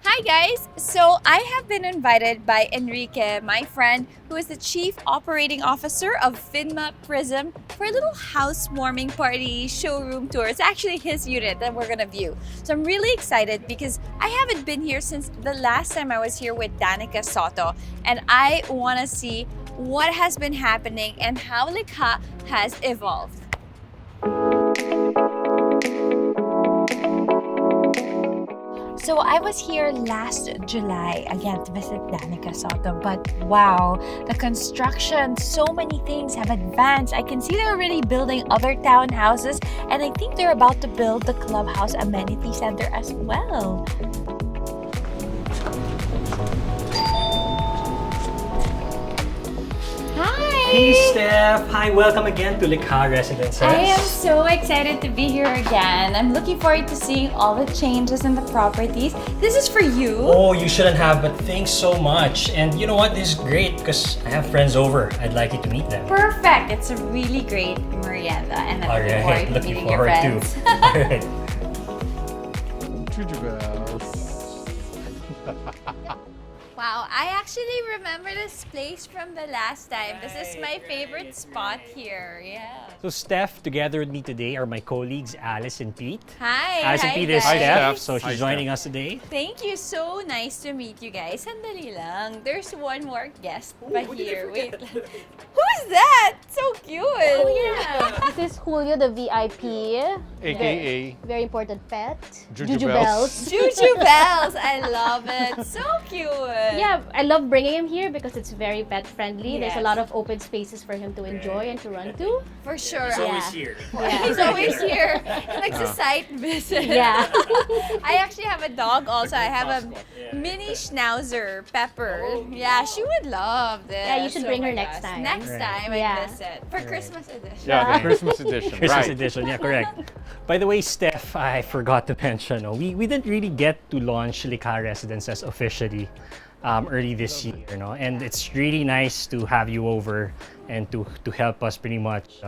Hi guys! So I have been invited by Enrique, my friend, who is the Chief Operating Officer of Finma Prism, for a little housewarming party showroom tour. It's actually his unit that we're gonna view. So I'm really excited because I haven't been here since the last time I was here with Danica Soto, and I wanna see what has been happening and how Likha has evolved. So I was here last July again to visit Danica Soto, but wow, the construction, so many things have advanced. I can see they're already building other townhouses, and I think they're about to build the clubhouse amenity center as well. Hey Steph! Hi, welcome again to Likha Residences. I am so excited to be here again. I'm looking forward to seeing all the changes in the properties. This is for you. Oh, you shouldn't have, but thanks so much. And you know what? This is great because I have friends over. I'd like you to meet them. Perfect. It's a really great merienda, and I'm looking forward to meeting your friends. All right. Wow, I actually remember this place from the last time. This is my favorite spot here. Yeah. So Steph, together with me today are my colleagues Alice and Pete. Hi. Alice and hi, Pete is guys. Steph, so Hi, she's joining us today. Thank you. So nice to meet you guys. Sandali lang. There's one more guest pa here. Wait lang. Who's that? So cute. Oh yeah, this is Julio, the VIP, AKA very important pet. Juju Bells. Juju Bells. I love it. So cute. Yeah, I love bringing him here because it's very pet friendly. There's Yes. a lot of open spaces for him to enjoy and to run to. For sure. He's Yeah. always here. Yeah. He's always here. Like a site visit. Yeah. I actually have a dog also. I have a Yeah. mini schnauzer, Pepper. Yeah, she would love this. Yeah, you should bring my her next gosh. time. Next Right. time Yeah. I visit. For Christmas edition. Yeah, the Christmas edition. Christmas right. edition, yeah, correct. By the way, Steph, I forgot to mention, we didn't really get to launch Likha Residences officially early this year, and it's really nice to have you over and to help us pretty much,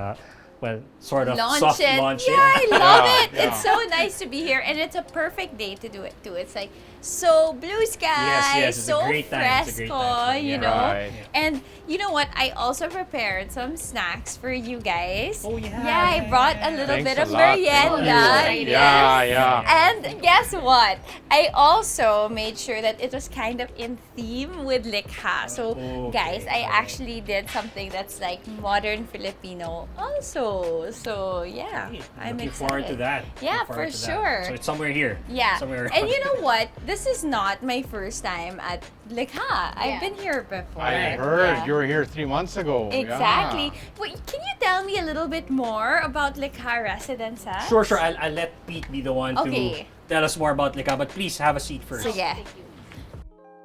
sort of soft launch Yeah, I love it. Yeah. It's so nice to be here, and it's a perfect day to do it too. It's like so blue sky, yes, it's a so great time. It's a great fresco, time. you Yeah. know. Right. And you know what? I also prepared some snacks for you guys. Oh, yeah. Yeah, I brought a little Thanks bit a of lot. merienda. Thank you. Yeah, yeah. And guess what? I also made sure that it was kind of in theme with Likha. So, guys, I actually did something that's like modern Filipino also. So, yeah, I'm Looking excited. forward to that. Yeah, Looking forward for to that. sure. So it's somewhere here. Yeah. Somewhere And around you know here. what? This is not my first time at Likha. I've Yeah. been here before. I heard Yeah. you were here 3 months ago. Exactly. Yeah. Wait, can you tell me a little bit more about Likha Residences? Sure. I'll let Pete be the one Okay. to tell us more about Likha, but please have a seat first. So, yeah.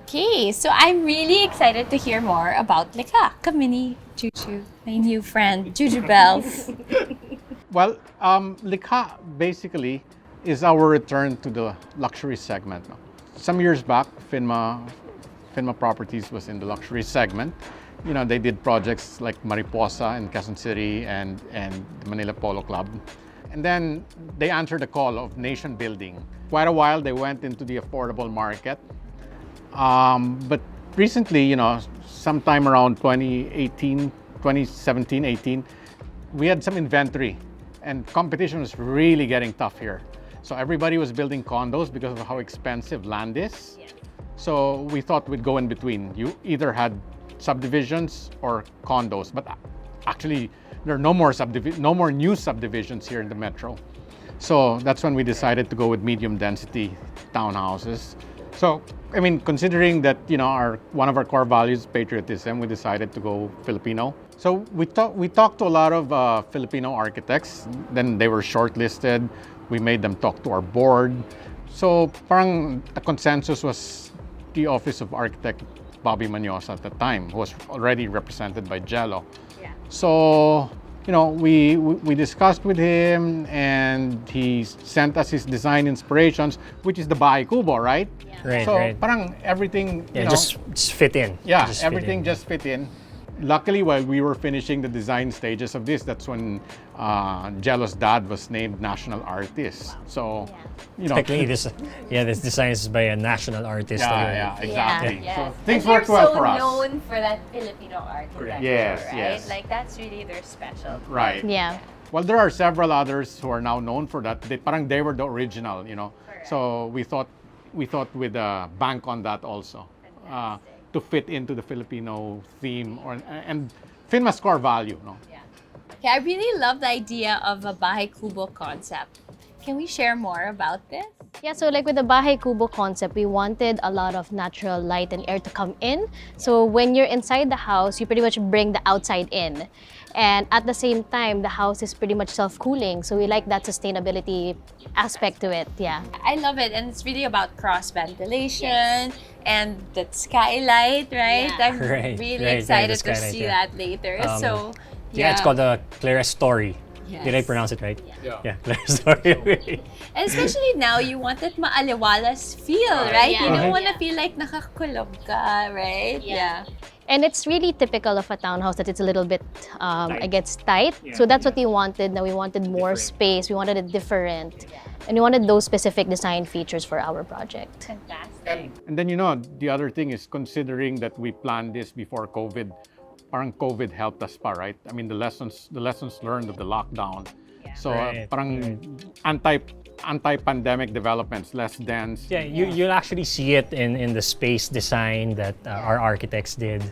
Okay, so I'm really excited to hear more about Likha. Kamini, Juju, my new friend, Juju Bells. Well, Likha basically is our return to the luxury segment. Some years back, Finma Properties was in the luxury segment. You know, they did projects like Mariposa in Quezon City and the Manila Polo Club. And then they answered the call of nation building. Quite a while, they went into the affordable market. But recently, you know, sometime around 2017, 18, we had some inventory and competition was really getting tough here. So everybody was building condos because of how expensive land is. So we thought we'd go in between. You either had subdivisions or condos, but actually there are no more new subdivisions here in the metro. So that's when we decided to go with medium density townhouses. So, I mean, considering that, you know, one of our core values is patriotism, we decided to go Filipino. So we talked to a lot of Filipino architects. Then they were shortlisted. We made them talk to our board. So parang the consensus was the Office of Architect Bobby Manyosa at the time, who was already represented by Jello. Yeah. So, you know, we discussed with him and he sent us his design inspirations, which is the Bahay Kubo, right? Right, So right. parang everything, Yeah, you know, just fit in. yeah, Just fit everything in. just fit in. luckily, while we were finishing the design stages of this, that's when Jello's dad was named national artist. So, you know, Technically, this design is by a national artist. already. exactly. Yes. So things And worked they're well so for us. known for that Filipino architecture, Yes, right? yes. Like that's really their special. Right. Yeah. Well, there are several others who are now known for that. They were the original, you know. Correct. So we thought with a bank on that also to fit into the Filipino theme and Finma's core value, no. Yeah. Okay, I really love the idea of a Bahay Kubo concept. Can we share more about this? Yeah, so like with the Bahay Kubo concept, we wanted a lot of natural light and air to come in. So when you're inside the house, you pretty much bring the outside in. And at the same time, the house is pretty much self-cooling. So we like that sustainability aspect to it, yeah. I love it, and it's really about cross ventilation and that skylight, right? Yeah. I'm Right, really right, excited the to skylight, see yeah. that later. Um, So Yeah, it's called the Clerestory. Yes. Did I pronounce it right? Yeah. Yeah, Clerestory. And especially now, you want that maaliwalas feel, right? Yeah. You don't Right. want to feel like nakakulog ka, right? Yeah. And it's really typical of a townhouse that it's a little bit, I guess, tight. Yeah. So that's what we wanted. Now we wanted more Different. space. We wanted it different. And we wanted those specific design features for our project. Fantastic. And then, you know, the other thing is considering that we planned this before COVID, parang COVID helped us pa, right? I mean, the lessons learned of the lockdown. So Right, parang anti-pandemic developments, less dense. Yeah, you'll actually see it in the space design that our architects did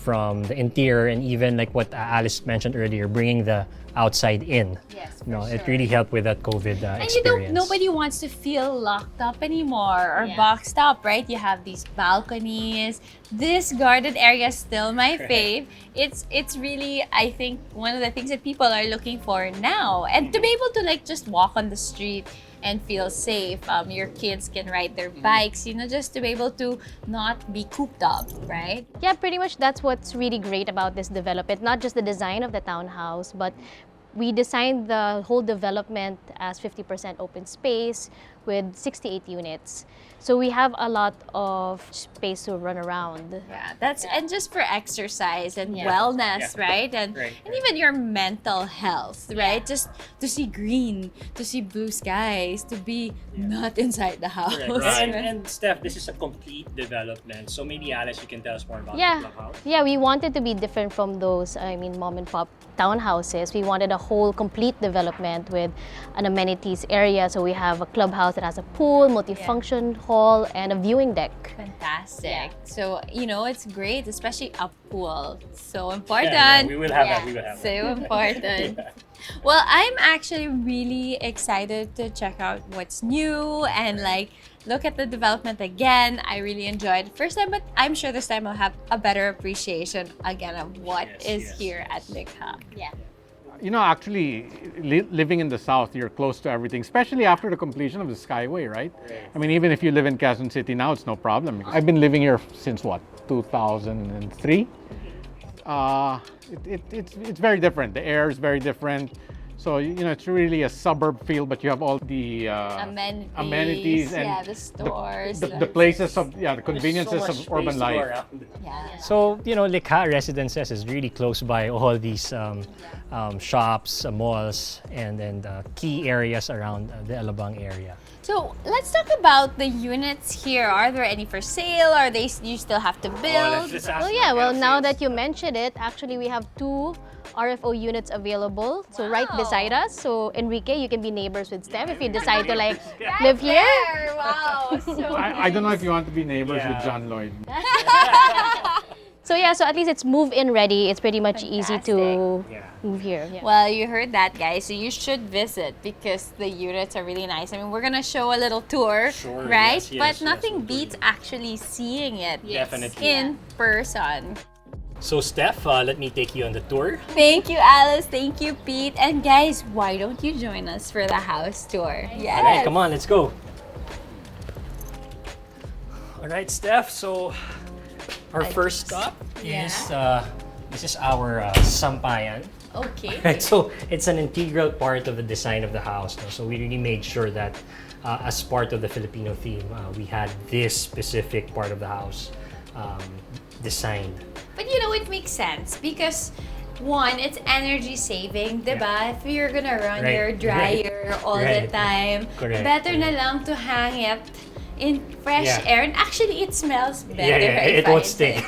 from the interior, and even like what Alice mentioned earlier, bringing the outside in. Yes, for No, it sure. really helped with that COVID And experience. nobody wants to feel locked up anymore or Yeah. boxed up, right? You have these balconies. This garden area is still my fave. It's really, I think, one of the things that people are looking for now. And to be able to like just walk on the street and feel safe. Your kids can ride their bikes, just to be able to not be cooped up, right? Yeah, pretty much that's what's really great about this development. Not just the design of the townhouse, but we designed the whole development as 50% open space with 68 units. So we have a lot of space to run around. Yeah, and just for exercise and Yeah. wellness, Yeah. right? And Right, and even your mental health, right? Just to see green, to see blue skies, to be not inside the house. And Steph, this is a complete development. So maybe Alice, you can tell us more about Yeah. the clubhouse. Yeah, we wanted to be different from those, mom and pop townhouses. We wanted a whole complete development with an amenities area. So we have a clubhouse that has a pool, multifunction hall, and a viewing deck. Fantastic. So, it's great, especially a pool. So important. Yeah, we will have that. We will have So that. important. Well, I'm actually really excited to check out what's new and look at the development again. I really enjoyed it first time, but I'm sure this time I'll have a better appreciation again of what is Yes. here at Likha. Yeah. You know, actually, living in the South, you're close to everything, especially after the completion of the Skyway, right? I mean, even if you live in Quezon City now, it's no problem. I've been living here since, 2003? It's very different. The air is very different. So, it's really a suburb feel, but you have all the amenities and the stores. the places of, the conveniences of urban life. Yeah. So, Likha Residences is really close by all these shops, malls, and key areas around the Alabang area. So let's talk about the units here. Are there any for sale? Are they you still have to build? Well, yeah, well, now that you mentioned it, actually we have 2 RFO units available. So right Wow. beside us. So Enrique, you can be neighbors with Steph if you decide to Right live here. there. Wow. So I don't know if you want to be neighbors Yeah. with John Lloyd. So yeah, so at least it's move-in ready. It's pretty much easy to Yeah. move here. Yeah. well, you heard that, guys. So you should visit because the units are really nice. I mean, we're gonna show a little tour, Sure, right? yes, yes, But yes, nothing we'll do beats actually seeing it Definitely. in person. So, Steph, let me take you on the tour. Thank you, Alice. Thank you, Pete. And guys, why don't you join us for the house tour? Yes. All right, come on, let's go. All right, Steph. So, our first stop is this is our sampayan. Okay. Right, so it's an integral part of the design of the house. No? So we really made sure that as part of the Filipino theme, we had this specific part of the house designed. But you know, it makes sense because one, it's energy saving, diba? If you're gonna run Right. your dryer all the Right. time, Correct. better na lang to hang it in fresh Yeah. air. And actually, it smells better. Yeah, I it won't find stink.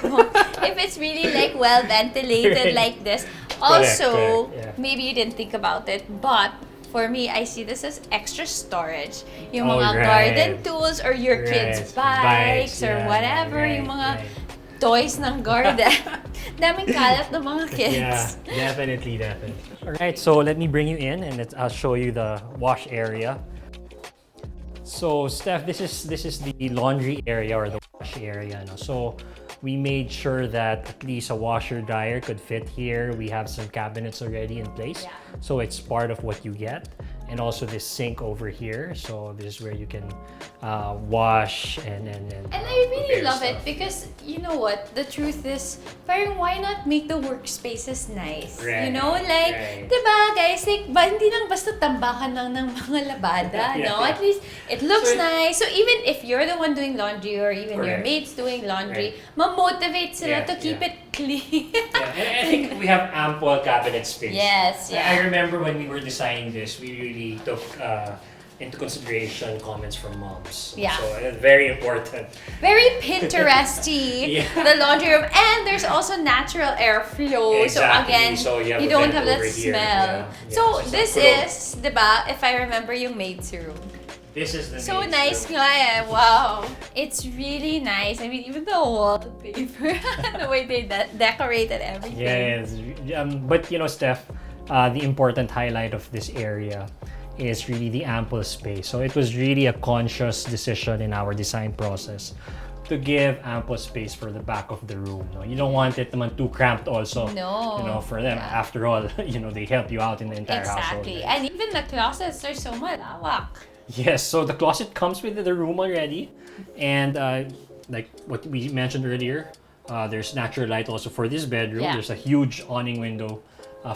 If it's really like well ventilated Right. like this. Also, correct, yeah. maybe you didn't think about it, but for me, I see this as extra storage. Yung Oh, mga right. garden tools or your kids' Right. bikes or Yeah, whatever, right, yung mga right. toys ng garden. Daming kalat ng mga kids. Yeah, definitely. All right, so let me bring you in, and I'll show you the wash area. So, Steph, this is the laundry area or the wash area. No? So, we made sure that at least a washer dryer could fit here. We have some cabinets already in place, Yeah. so it's part of what you get. And also this sink over here. So this is where you can wash and And I really prepare love stuff. it because you know what? The truth is, parang why not make the workspaces nice? Right, You know, like, right. diba guys, like, hindi lang basta tambakan lang ng mga labada, Yeah, no? yeah. At least, it looks So nice. So even if you're the one doing laundry or even your Correct. mates doing laundry, ma-motivate sila Yeah, to keep yeah. it clean. Yeah, and I think we have ample cabinet space. Yes, yeah. I remember when we were designing this, we really took into consideration comments from moms. Yeah. So very important. Very Pinteresty, Yeah. the laundry room, and there's also natural airflow. Exactly. So again, So you have a don't vent have that over here. smell. Yeah. So Yeah. this So is, diba, if I remember yung maid's room. This is the So maid's nice room. nga eh. Wow. It's really nice. I mean, even the wallpaper, the way they decorated everything. Yes, but you know, Steph, the important highlight of this area is really the ample space. So it was really a conscious decision in our design process to give ample space for the back of the room. No? You don't want it naman too cramped also. No. You know, for them. Yeah. After all, you know, they help you out in the entire household. Exactly. right? And even the closets are so malawak. Yes, so the closet comes with the room already, and like what we mentioned earlier, there's natural light also for this bedroom. Yeah. There's a huge awning window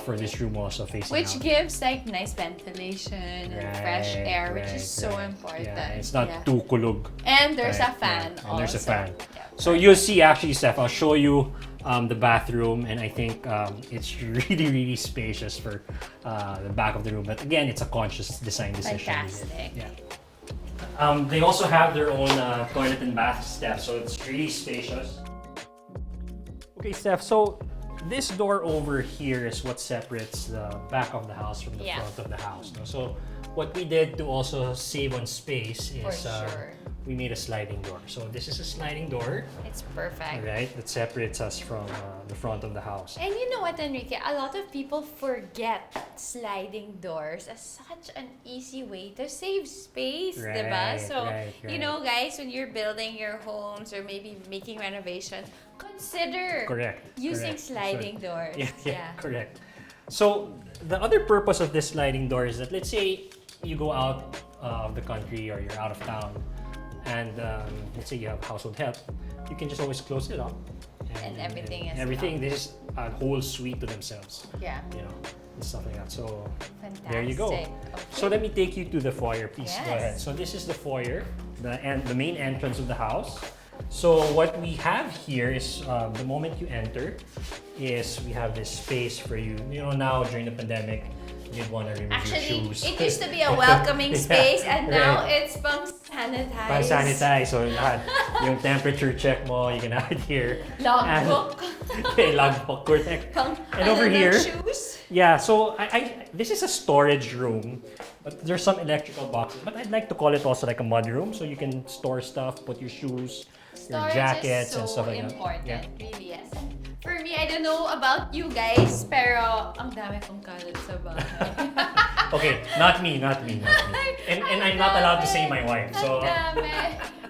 for this room also facing Which out. gives like nice ventilation and fresh air, which is so right. important. Yeah, it's not Yeah. too kulog. And there's a Right, fan yeah. also. And there's a fan. Yeah. So you'll see actually, Steph, I'll show you the bathroom, and I think it's really spacious for the back of the room. But again, it's a conscious design decision. Fantastic. Yeah. They also have their own toilet and bath, Steph, so it's really spacious. Okay, Steph, so this door over here is what separates the back of the house from the Yeah. front of the house. No? So what we did to also save on space For is sure. we made a sliding door. So this is a sliding door, It's perfect. right, that separates us from the front of the house. And you know what, Enrique? A lot of people forget sliding doors as such an easy way to save space, diba? Right, So, right, you right. know, guys, when you're building your homes or maybe making renovation, consider Correct. using correct. sliding doors. Yeah, correct. So the other purpose of this sliding door is that let's say you go out of the country or you're out of town, and let's say you have household help, you can just always close it up. And everything is everything. locked. This is a whole suite to themselves. Yeah. You know, and stuff like that. So Fantastic. there you go. Okay. So let me take you to the foyer, please. Go Yes. ahead. So this is the foyer, the main entrance of the house. So what we have here is the moment you enter, is we have this space for you. You know, now during the pandemic, you'd want to remove Actually, your shoes. it used to be a welcoming Yeah, space, and now right. it's pang sanitize. Pa-sanitize. So lahat. Yung temperature check mo, you can have it here. Logbook. Okay, logbook, correct. Pang And over ng here, shoes. yeah, so this is a storage room, but there's some electrical boxes. But I'd like to call it also like a mud room, so you can store stuff, put your shoes, your Storage jackets, is so and stuff like important, that. Yeah. really yes. For me, I don't know about you guys, pero ang dami kong kalat sa bahay. Okay, not me. And I'm not allowed to say my wife. So Ang dami.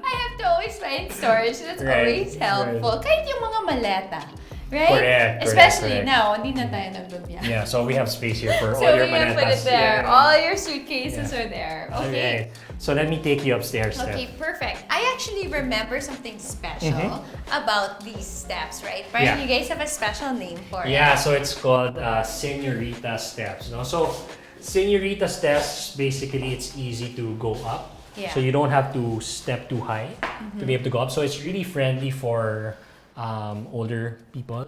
I have to always find storage. That's Right, always helpful. Kahit yung mga maleta. Right? Correct, Especially correct. now, hindi na tayo nagbabiyahe. yeah, so we have space here for So all your we can put it maletas. there. Yeah. All your suitcases Yeah. are there. Okay. Okay. So let me take you upstairs, Steph. Okay, perfect. I actually remember something special about these steps, right? Brian, Mm-hmm. Yeah. you guys have a special name for it. Yeah, so it's called Senorita Steps. No? So Senorita Steps, basically it's easy to go up. Yeah. So you don't have to step too high to be able to go up. So it's really friendly for older people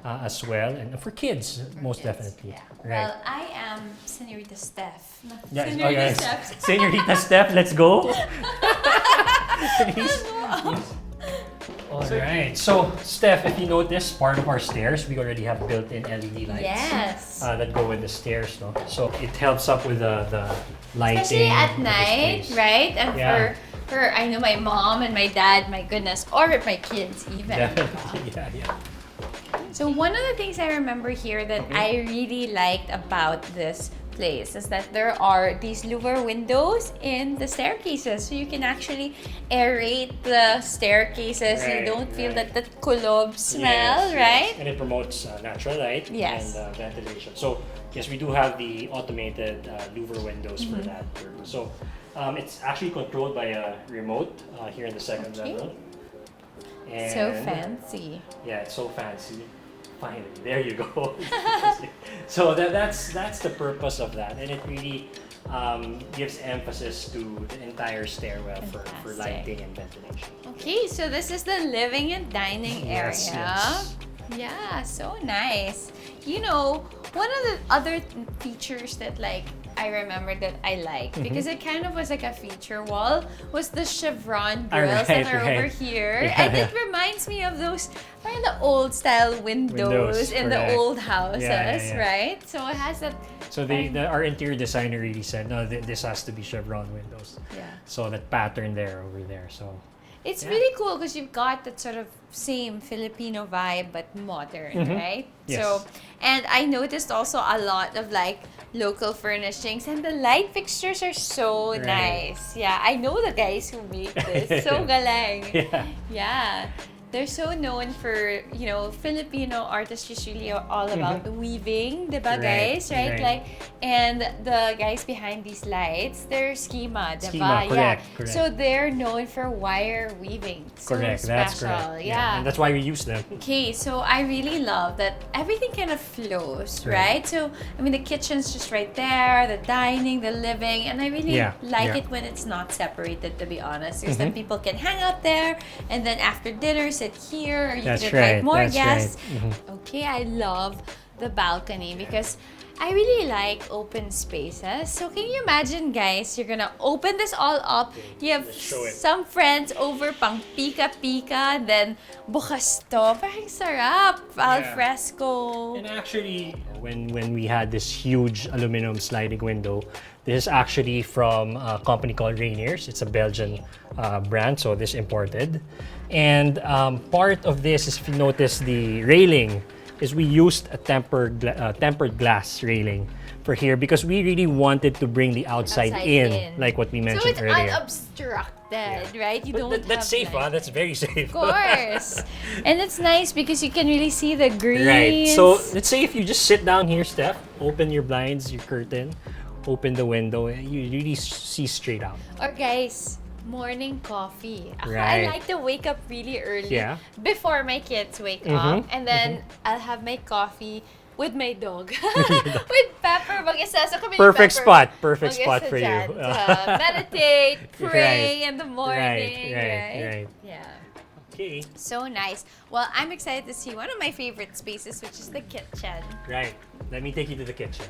as well, and for kids, most definitely. Yeah. Right. Well, I am Senorita Steph. Yeah, Senorita Steph. Senorita Steph, let's go. Please. All right. So, Steph, if you notice, part of our stairs, we already have built-in LED lights. Yes. That go with the stairs, no? So it helps up with the lighting. Especially at of the night, space. right? And Yeah. for I know my mom and my dad, my goodness, or my kids even. Definitely, yeah. So one of the things I remember here that I really liked about this place is that there are these louver windows in the staircases, so you can actually aerate the staircases. You Right, don't feel right. that kulob smell, Yes, right? And it promotes natural light Yes. and ventilation. So yes, we do have the automated louver windows Mm-hmm. for that purpose. So it's actually controlled by a remote here in the second Okay. level. And So fancy. Yeah, it's so fancy. Finally, there you go. So that's the purpose of that, and it really gives emphasis to the entire stairwell for Fantastic. lighting and ventilation. Okay, so this is the living and dining area. Yes, yes. Yeah, so nice. You know, one of the other features that I remember that I liked Mm-hmm. because it kind of was like a feature wall was the Chevron Grills that are over right. here. Yeah. And it reminds me of those the old style windows in the correct. old houses, Yeah. right? So it has that. So our interior designer really said, no, this has to be Chevron windows. Yeah. So that pattern there over there. So It's Yeah. really cool because you've got that sort of same Filipino vibe but modern, right? Yes. So, and I noticed also a lot of local furnishings and the light fixtures are so Right. nice. Yeah, I know the guys who make this. So galang. yeah. Yeah. They're so known for, Filipino artists usually are all about the weaving, diba Right, guys? Right? right. And the guys behind these lights, they're schema, diba? Schema, correct, Yeah. correct. So they're known for wire weaving. So Correct, special. that's correct. Yeah. And that's why we use them. Okay, so I really love that everything kind of flows, Right. right? So, I mean, the kitchen's just right there, the dining, the living, and I really Yeah, like yeah. it when it's not separated, to be honest, because then people can hang out there, and then after dinner, sit here, or you That's can invite right, more that's guests. right. Mhm. Okay, I love the balcony because I really like open spaces. So can you imagine, guys, you're gonna open this all up. You have Let's show it. some friends over pang pika-pika, then bukas to. Parang sarap. Al Yeah. fresco. And actually, when we had this huge aluminum sliding window, this is actually from a company called Rainier's. It's a Belgian brand, so this imported. And part of this is, if you notice the railing, is we used a tempered glass railing for here because we really wanted to bring the outside, in, like what we So mentioned it's earlier. unobstructed, right? You don't That's have safe, that's very safe. Of course. And it's nice because you can really see the greens. Right. So let's say if you just sit down here, Steph, open your blinds, your curtain, open the window, you really see straight out. Or guys, morning coffee. Right. I like to wake up really early Yeah. before my kids wake up, and then I'll have my coffee with my dog. With Pepper. Mag-isa. So kami ni Perfect Pepper. spot. Perfect Mag-isa spot for you. dyan to meditate, pray Right. in the morning. Right. Yeah. Okay. So nice. Well, I'm excited to see one of my favorite spaces, which is the kitchen. Right. Let me take you to the kitchen.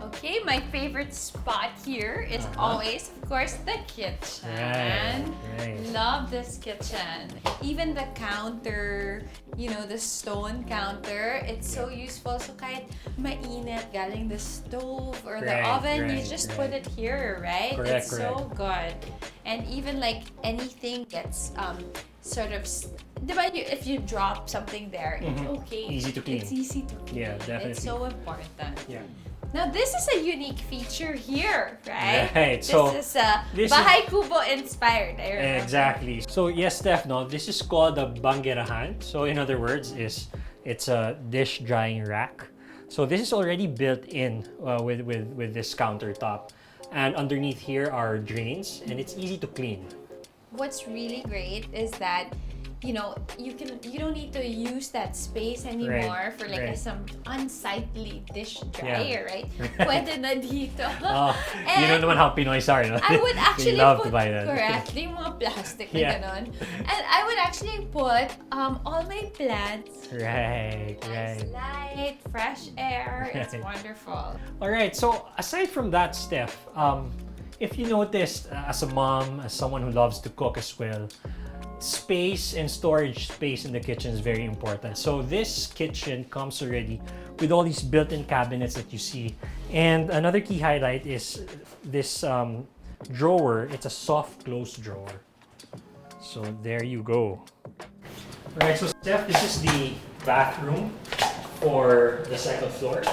Okay, my favorite spot here is always, of course, the kitchen. Right. Love this kitchen. Even the counter, the stone counter, it's so useful. So kahit mainit galing the stove or the Right, oven, you right, just right. put it here, right? Correct, It's so good. And even anything gets sort of, if you drop something there, it's okay. Easy to clean. It's easy to clean. Yeah, definitely. It's so important. Yeah. Now, this is a unique feature here, right? Right, This so is this Bahay Kubo inspired, I remember. Exactly. So yes, Steph, no, this is called a banggerahan. So in other words, it's a dish drying rack. So this is already built in with this countertop, and underneath here are drains, and it's easy to clean. What's really great is that you don't need to use that space anymore for like right. some unsightly dish Yeah. dryer, right? Pwede na dito. You know naman how Pinoys are, no? I would They actually love put, to buy that. correct, yung mga plastic na Yeah. ganon. And I would actually put all my plants, Right, nice right. light, fresh air. It's Right. wonderful. All right. So aside from that, Steph, if you noticed, as a mom, as someone who loves to cook as well, space and storage space in the kitchen is very important. So this kitchen comes already with all these built-in cabinets that you see. And another key highlight is this drawer. It's a soft close drawer. So there you go. All right. So Steph, this is the bathroom for the second floor.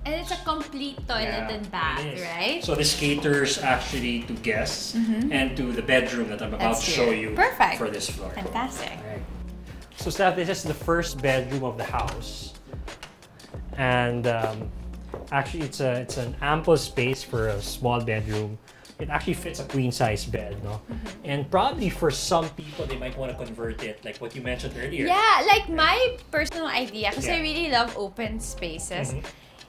And it's a complete toilet Yeah, and bath, it is. right? So this caters actually to guests and to the bedroom that I'm about That's to show here. you Perfect. for this floor. Fantastic. Right. So Steph, this is the first bedroom of the house, and actually it's an ample space for a small bedroom. It actually fits a queen size bed, no? And probably for some people they might want to convert it, like what you mentioned earlier. Yeah, like my personal idea, because I Yeah. really love open spaces.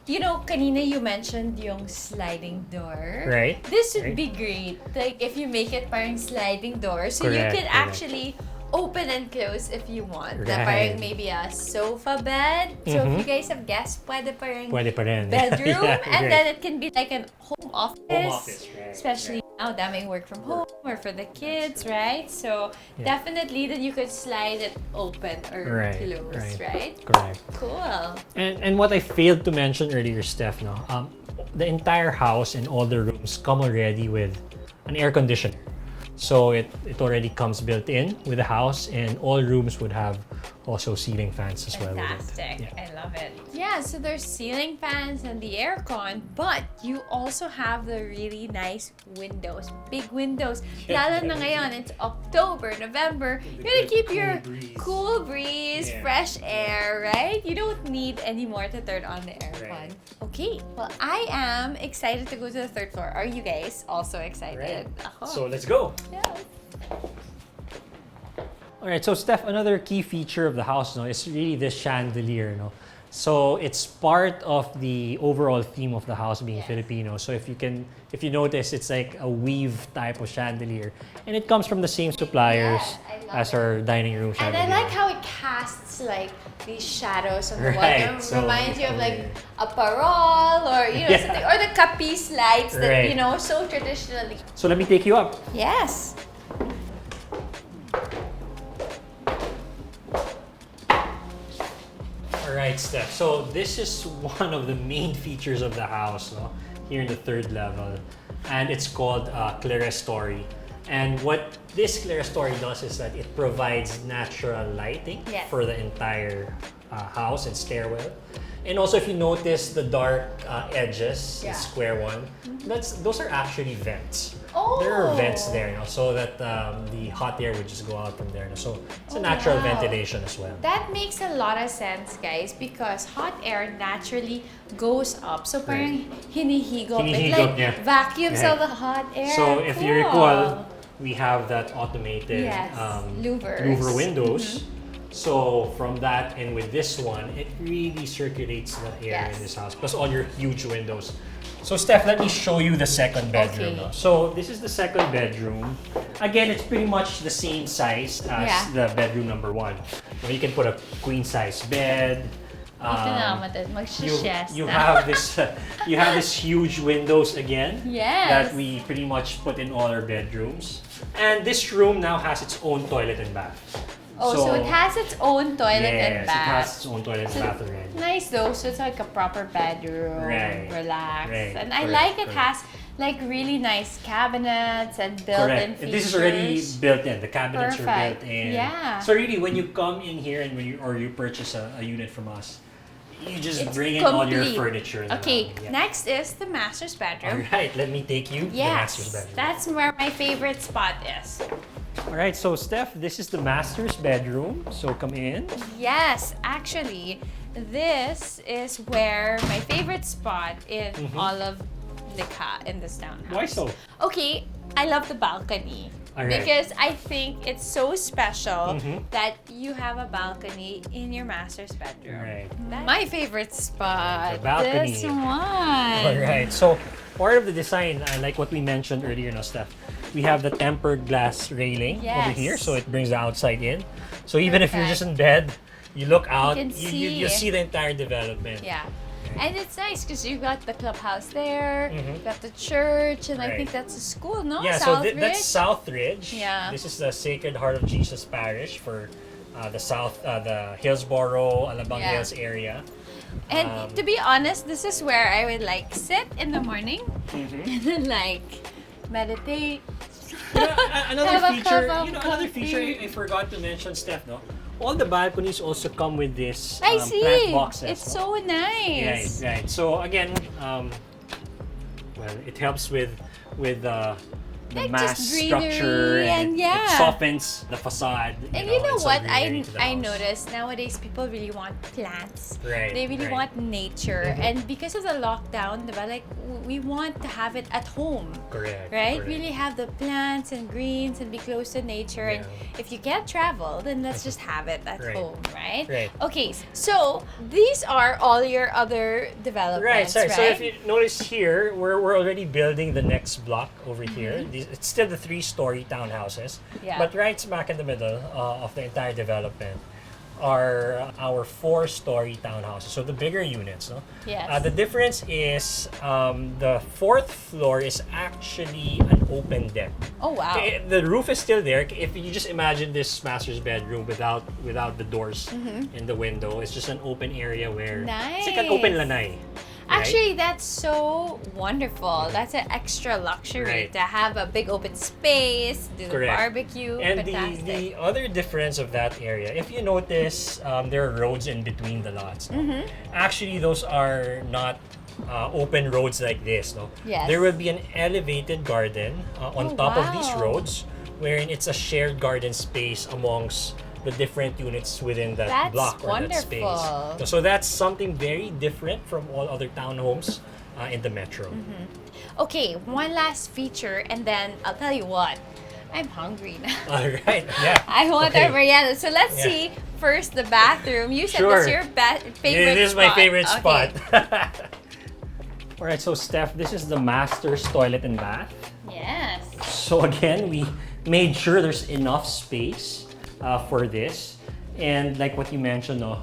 You know, kanina you mentioned yung sliding door. Right. This would Right. be great. Like, if you make it parang sliding door, so you Correct, can correct. actually open and close if you want. Na Right. parang maybe a sofa bed. So if you guys have guests, pwede parang Pwede pa rin. bedroom. Yeah, And right. then it can be like an home office. Right, Especially now, daming work from home or for the kids, right? So Yeah. definitely then you could slide it open or Right, close, right? Correct. Cool. And what I failed to mention earlier, Steph, no, the entire house and all the rooms come already with an air conditioner. So it already comes built in with the house, and all rooms would have also ceiling fans as well with it. Fantastic. Yeah. I love it. Yeah, so there's ceiling fans and the aircon, but you also have the really nice windows. Big windows. Yeah. Lalo na ngayon, it's October, November. You gotta keep your cool breeze, Yeah. fresh air, right? You don't need any more to turn on the aircon. Right. Okay, well, I am excited to go to the third floor. Are you guys also Right. excited? Ako. So let's go. Yes. All right, so Steph, another key feature of the house, no, is really this chandelier, no. So it's part of the overall theme of the house being Yes. Filipino. So if you notice, it's like a weave type of chandelier, and it comes from the same suppliers Yes, I love as it. our dining room And chandelier. I like how it casts like these shadows on the Right, wall. It so- reminds you of like a parol or Yeah. something, or the capiz lights that Right. so traditionally. So let me take you up. Yes. All right, Steph. So this is one of the main features of the house, no? Here in the third level, and it's called Clerestory. And what this Clerestory does is that it provides natural lighting Yes. for the entire house and stairwell. And also, if you notice the dark edges, Yeah. the square one, those are actually vents. Oh. There are vents there, so that the hot air would just go out from there. So it's a Oh, natural wow. ventilation as well. That makes a lot of sense, guys, because hot air naturally goes up. So parang hinihigop. It Hinihigop like niya. vacuums Right. all the hot air. So if you Cool. recall, we have that automated Yes, louvers. louver windows. So from that and with this one, it really circulates the air Yes. in this house. Plus all your huge windows. So Steph, let me show you the second bedroom. Okay. No? So this is the second bedroom. Again, it's pretty much the same size as Yeah. the bedroom number one. You can put a queen size bed. Dito na ako you mag-siesta. you have this you have this huge windows again Yes. that we pretty much put in all our bedrooms, and this room now has its own toilet and bath. Oh, so it has its own toilet yes, and it bath. has its own toilet and So- bath already. Nice though, so it's like a proper bedroom, Right, relax. right, And I correct, like it correct. has like really nice cabinets and built-in Correct. features. This is already built in. The cabinets are Perfect. built in. Yeah. So really, when you come in here and when you purchase a unit from us, you just It's bring in all your complete. furniture. Okay, Yeah. next is the master's All bedroom. right, let me take you to the master's Yes, bedroom. that's where my favorite spot is. All right, so Steph, this is the master's bedroom. So come in. Yes, actually, this is where my favorite spot in all of Likha in this townhouse. Why so? Okay, I love the balcony. All right. Because I think it's so special that you have a balcony in your master's bedroom. Right. My favorite spot. The balcony. This one. All right. So part of the design, like what we mentioned earlier, no, Steph, we have the tempered glass railing over Yes. here, so it brings the outside in. So even if you're Perfect. just in bed, you look out, can you see. see the entire development. Yeah. And it's nice because you've got the clubhouse there, you've got the church, and I Right. think that's a school, no? Yeah, so Southridge? that's Southridge. Yeah. This is the Sacred Heart of Jesus Parish for the Hillsboro, Alabang Yeah. Hills area. And to be honest, this is where I would like sit in the morning and then like meditate. Another Have a feature, cup of another feature coffee. I forgot to mention, Steph, no? All the balconies also come with this I plant see. boxes. It's no? so nice. Right. So again, well, it helps with the Like mass just greenery structure and it yeah. softens the facade. And you know some what? greenery to the I house. noticed nowadays people really want plants. Right, They really right. want nature. And because of the lockdown, diba, like we want to have it at home. Correct. Right? correct. Really have the plants and greens and be close to nature. And Yeah. if you can't travel, then let's just have it at Right. home, right? Right. Okay, so these are all your other developments, Right, sorry. right? So if you notice here, we're already building the next block over here. It's still the 3-story townhouses. Yeah. But right smack in the middle of the entire development are our 4-story townhouses. So the bigger units, no? Yes. The difference is the 4th floor is actually an open deck. Oh, wow. Okay, the roof is still there. If you just imagine this master's bedroom without the doors in the window, it's just an open area where it's like an open Nice. lanai. right? Actually, that's so wonderful. That's an extra luxury Right. to have a big open space, do the Correct. barbecue. And Fantastic. the other difference of that area, if you notice, there are roads in between the lots. No? Actually, those are not open roads like this. No, Yes. there will be an elevated garden on Oh, top of these wow. roads, wherein it's a shared garden space amongst the different units within that That's block or that space. wonderful. So that's something very different from all other townhomes in the metro. Okay, one last feature, and then I'll tell you what. I'm hungry now. All right. Yeah. I want Okay. a merienda. So let's Yeah. see first the bathroom. You said Sure. this your favorite This is my spot. favorite Okay. spot. All right, so Steph, this is the master's toilet and bath. Yes. So again, we made sure there's enough space for this. And like what you mentioned, no,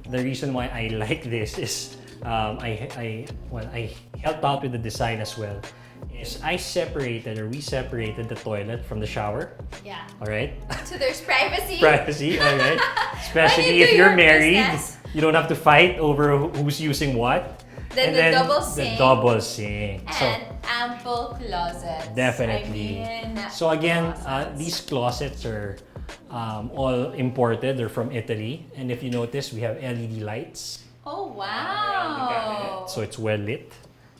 the reason why I like this is I helped out with the design as well. Is we separated the toilet from the shower. Yeah. All right. So there's privacy. Privacy, all right. Especially do if you're your married, business. you don't have to fight over who's using what. Then And the double sink. The double sink. And ample closets. Definitely. I mean, So again, closets. these closets are all imported. They're from Italy. And if you notice, we have LED lights Oh, around the cabinet. wow. So it's well lit.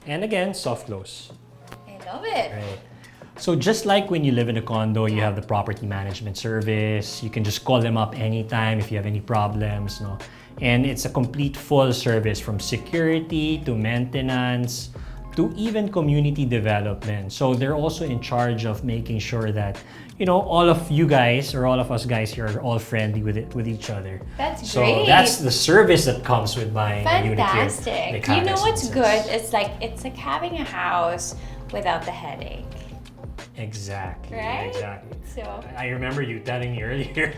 And again, soft close. I love it. Right. So just like when you live in a condo, you have the property management service. You can just call them up anytime if you have any problems. No? And it's a complete full service from security to maintenance to even community development. So they're also in charge of making sure that, you know, all of you guys or all of us guys here are all friendly with each other. That's So great. that's the service that comes with buying a unit here. Fantastic. Likha You know what's Residences. good? It's like having a house without the headache. Exactly. Right? Exactly. So I remember you telling me earlier,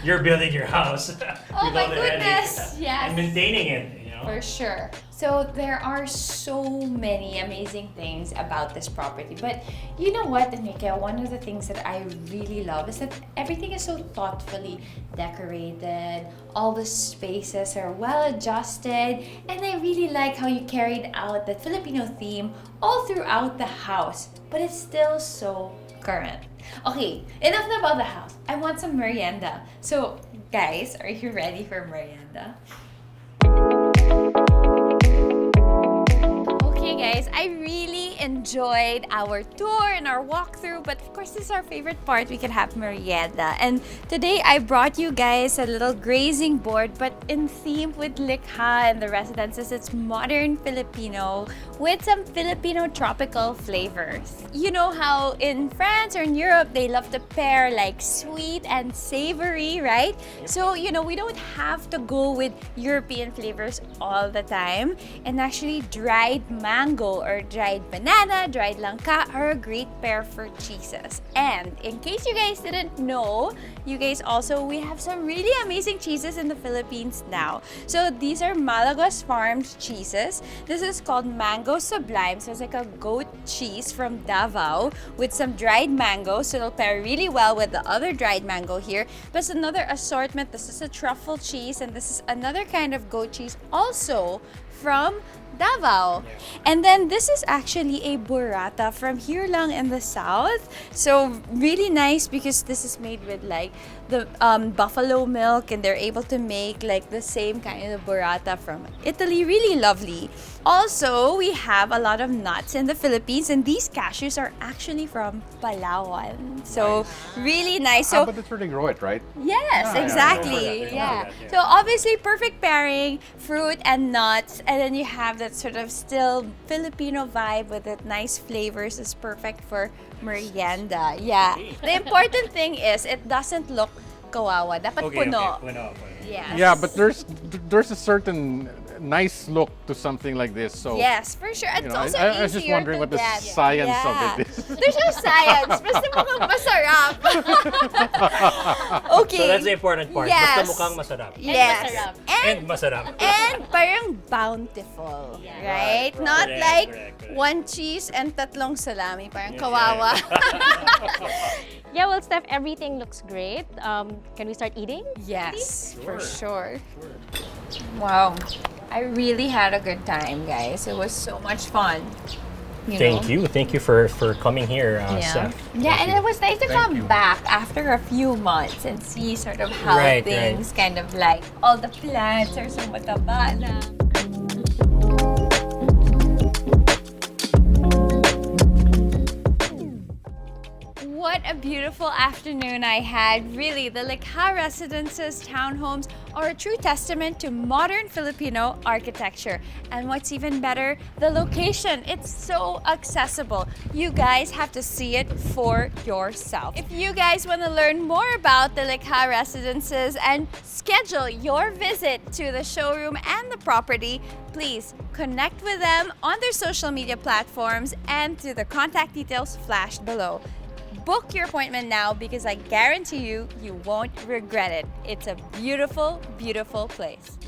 you're building your house. Oh with my all the headache goodness, yes. And maintaining it, you know. for sure. So there are so many amazing things about this property. But you know what, Enrique? One of the things that I really love is that everything is so thoughtfully decorated. All the spaces are well adjusted. And I really like how you carried out the Filipino theme all throughout the house. But it's still so current. Okay, enough na about the house. I want some merienda. So, guys, are you ready for merienda? Okay guys, I really enjoyed our tour and our walkthrough, but of course, this is our favorite part. We can have merienda. And today, I brought you guys a little grazing board, but in theme with Likha and the Residences. It's modern Filipino with some Filipino tropical flavors. You know how in France or in Europe, they love to pair like sweet and savory, right? So, you know, we don't have to go with European flavors all the time. And actually, dried mango or dried banana, dried langka are a great pair for cheeses. And in case you guys didn't know, we have some really amazing cheeses in the Philippines now. So these are Malagos Farmed cheeses. This is called Mango Sublime. So it's like a goat cheese from Davao with some dried mango. So it'll pair really well with the other dried mango here. Plus another assortment. This is a truffle cheese, and this is another kind of goat cheese also from Davao. And then this is actually a burrata from here lang in the south. So really nice because this is made with like the buffalo milk, and they're able to make like the same kind of burrata from Italy. Really lovely. Also, we have a lot of nuts in the Philippines, and these cashews are actually from Palawan. So really nice. So but it's where they grow it, right? yes, Yeah, exactly. yeah. So obviously perfect pairing, fruit and nuts, and then you have that sort of still Filipino vibe with that nice flavors is perfect for merienda. Yeah. The important thing is it doesn't look kawawa. Dapat puno. Yes. Yeah, but there's a certain nice look to something like this. So Yes, for sure. It's you know, also I was just easier wondering to what the get. science of Yeah. it is. There's no science. Basta mukhang masarap. Okay. So that's the important part. Yes. Basta mukhang masarap. Yes. masarap. And masarap. And parang bountiful, right? Not Correct, like correct. one cheese and tatlong salami, parang kawawa. Yeah, well, Steph, everything looks great. Can we start eating? Yes, for sure. Wow. I really had a good time, guys. It was so much fun. Thank you for coming here, Steph. Yeah, and it was nice to come back after a few months and see sort of how Right, things kind of like all the plants are so mataba na. What a beautiful afternoon I had. Really, the Likha Residences townhomes are a true testament to modern Filipino architecture. And what's even better, the location. It's so accessible. You guys have to see it for yourself. If you guys want to learn more about the Likha Residences and schedule your visit to the showroom and the property, please connect with them on their social media platforms and through the contact details flashed below. Book your appointment now because I guarantee you, you won't regret it. It's a beautiful, beautiful place.